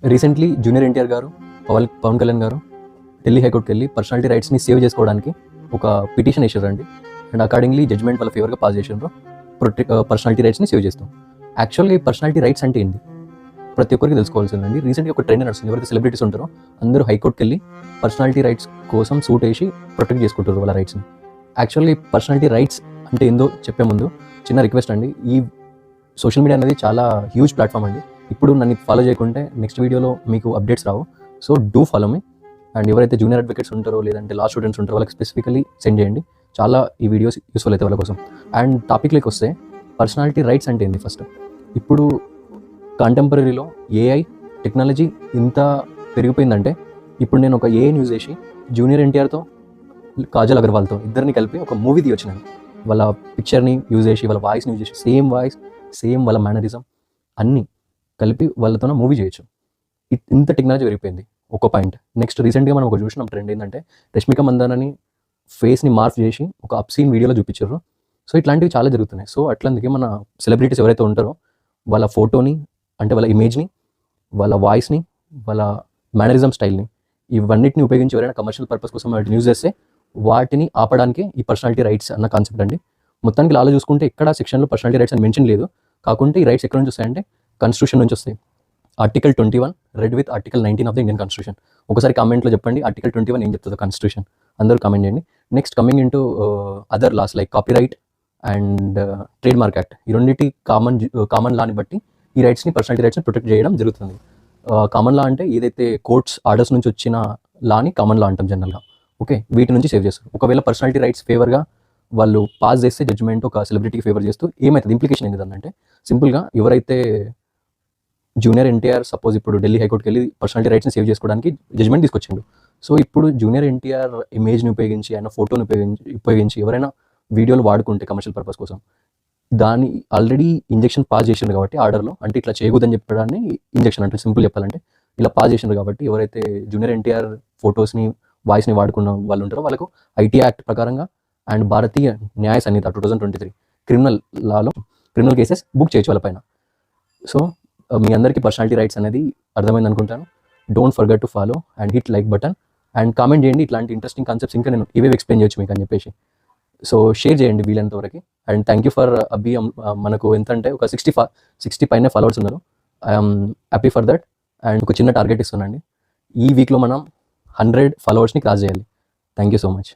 Recently junior NTR గారు, పవన్ కళ్యాణ్ గారు ఢిల్లీ హైకోర్టుకి వెళ్ళి పర్సనాలిటీ రైట్స్ని సేవ్ చేసుకోవడానికి ఒక పిటిషన్ వేసారండి. అండ్ అకార్డింగ్లీ జడ్జ్మెంట్ వాళ్ళ ఫేవర్గా పాస్ చేసారు. పర్సనాలిటీ రైట్స్ని సేవ్ చేస్తాం. యాక్చువల్గా ఈ పర్సనాలిటీ రైట్స్ అంటే ఏంటి ప్రతి ఒక్కరికి తెలుసుకోవాల్సిందండి. రీసెంట్గా ఒక ట్రెండ్ నడుస్తుంది. ఎవరైతే సెలబ్రిటీస్ ఉంటారో అందరూ హైకోర్టుకి వెళ్ళి పర్సనాలిటీ రైట్స్ కోసం సూట్ వేసి ప్రొటెక్ట్ చేసుకుంటారు వాళ్ళ రైట్స్ని. యాక్చువల్లీ పర్సనాలిటీ రైట్స్ అంటే ఏందో చెప్పే ముందు చిన్న రిక్వెస్ట్ అండి. ఈ సోషల్ మీడియా అనేది చాలా హ్యూజ్ ప్లాట్ఫామ్ అండి. ఇప్పుడు నన్ను ఫాలో చేయకుంటే నెక్స్ట్ వీడియోలో మీకు updates Rao. So do follow me. And ఎవరైతే జూనియర్ అడ్వకేట్స్ ఉంటారో లేదంటే లా స్టూడెంట్స్ ఉంటారో వాళ్ళకి స్పెసిఫికలీ సెండ్ చేయండి. చాలా ఈ వీడియోస్ యూస్ఫుల్ అయితే వాళ్ళ కోసం. అండ్ టాపిక్లోకి వస్తే పర్సనాలిటీ రైట్స్ అంటే ఏంటి ఫస్ట్. ఇప్పుడు కంటెంపరీలో ఏఐ టెక్నాలజీ ఇంత పెరిగిపోయిందంటే ఇప్పుడు నేను ఒక ఏఐని యూజ్ చేసి జూనియర్ ఎన్టీఆర్తో కాజల్ అగర్వాల్తో ఇద్దరిని కలిపి ఒక మూవీ తీయొచ్చినాను. వాళ్ళ పిక్చర్ని యూజ్ చేసి వాళ్ళ వాయిస్ని యూజ్ చేసి సేమ్ వాయిస్ సేమ్ వాళ్ళ మేనరిజం అన్నీ కలిపి వాళ్ళతో మూవీ చేయొచ్చు. ఇంత టెక్నాలజీ పెరిగిపోయింది. ఒక పాయింట్. నెక్స్ట్ రీసెంట్గా మనం ఒక చూసినాం ట్రెండ్ ఏంటంటే రష్మిక మందానని ఫేస్ని మార్ఫ్ చేసి ఒక అప్సీన్ వీడియోలో చూపించారు. సో ఇట్లాంటివి చాలా జరుగుతున్నాయి. సో అట్లందుకే మన సెలబ్రిటీస్ ఎవరైతే ఉంటారో వాళ్ళ ఫోటోని అంటే వాళ్ళ ఇమేజ్ని, వాళ్ళ వాయిస్ని, వాళ్ళ మేనరిజం స్టైల్ని ఇవన్నిటిని ఉపయోగించి ఎవరైనా కమర్షియల్ పర్పస్ కోసం వాటిని యూజ్ చేస్తే వాటిని ఆపడానికి ఈ పర్సనాలిటీ రైట్స్ అన్న కాన్సెప్ట్ అండి. మొత్తానికి లాలో చూసుకుంటే ఎక్కడ సెక్షన్లో పర్సనాలిటీ రైట్స్ అని మెన్షన్ లేదు. కాకుంటే ఈ రైట్స్ ఎక్కడ నుంచి వస్తాయంటే కాన్స్టిట్యూషన్ నుంచి వస్తాయి. Article 21 red with article 19 of the Indian constitution. ఒకసారి కామెంట్లో చెప్పండి ఆర్టికల్ 21 ఏం చెప్తుందో కాన్స్టిట్యూషన్. అందరూ కామెంట్ చేయండి. Next coming into other loss like copyright and trade mark act. ఈ రెండింటి కామన్ లాని బట్టి ఈ రైట్స్ని పర్సనాలిటీ రైట్స్ని ప్రొటెక్ట్ చేయడం జరుగుతుంది. కామన్ లా అంటే ఏదైతే కోర్ట్స్ ఆర్డర్స్ నుంచి వచ్చిన లాని కామన్ లా అంటాం జనరల్గా. ఓకే, వీటి నుంచి సేవ్ చేస్తారు. ఒకవేళ పర్సనాలిటీ రైట్స్ ఫేవర్గా వాళ్ళు పాస్ చేస్తే జడ్జ్మెంట్ ఒక సెలబ్రిటీకి ఫేవర్ చేస్తూ ఏమవుతుంది ఇంప్లికేషన్ ఏంటంటే సింపుల్గా ఎవరైతే జూనియర్ ఎన్టీఆర్ సపోజ్ ఇప్పుడు ఢిల్లీ హైకోర్టుకి వెళ్ళి పర్సనాలిటీ రైట్స్ని సేవ్ చేసుకోవడానికి జడ్జ్మెంట్ తీసుకొచ్చిండు. సో ఇప్పుడు జూనియర్ ఎన్టీఆర్ ఇమేజ్ని ఉపయోగించి ఆయన ఫోటోని ఉపయోగించి ఎవరైనా వీడియోలు వాడుకుంటే కమర్షియల్ పర్పస్ కోసం దాన్ని ఆల్రెడీ ఇంజెక్షన్ పాస్ చేసిండ్రు కాబట్టి ఆర్డర్లో అంటే ఇట్లా చేయకూడదని చెప్పడాన్ని ఇంజెక్షన్ అంటే సింపుల్ చెప్పాలంటే ఇలా పాస్ చేసిండ్రు కాబట్టి ఎవరైతే జూనియర్ ఎన్టీఆర్ ఫొటోస్ని వాయిస్ని వాడుకున్న వాళ్ళు ఉంటారో వాళ్ళకు ఐటీ యాక్ట్ ప్రకారంగా అండ్ భారతీయ న్యాయ సంహిత 2023 క్రిమినల్ లాలో క్రిమినల్ కేసెస్ బుక్ చేయొచ్చు వాళ్ళపైన. సో మీ అందరికీ పర్సనాలిటీ రైట్స్ అనేది అర్థమైంది అనుకుంటాను. Don't forget to follow and hit like button and comment చేయండి. ఇట్లాంటి ఇంట్రెస్టింగ్ కాన్సెప్ట్స్ ఇంకా నేను ఇవే ఎక్స్ప్లెయిన్ చేయొచ్చు మీకు అని చెప్పేసి. సో షేర్ చేయండి వీలైనంత వరకు. అండ్ థ్యాంక్ యూ ఫర్ అభి. మనకు ఎంత అంటే ఒక 60 పైన ఫాలోవర్స్ ఉన్నారు. I'm happy for that. And ఒక చిన్న టార్గెట్ ఇస్తున్నాండి. ఈ వీక్లో మనం 100 ఫాలోవర్స్ని క్రాస్ చేయాలి. Thank you so much.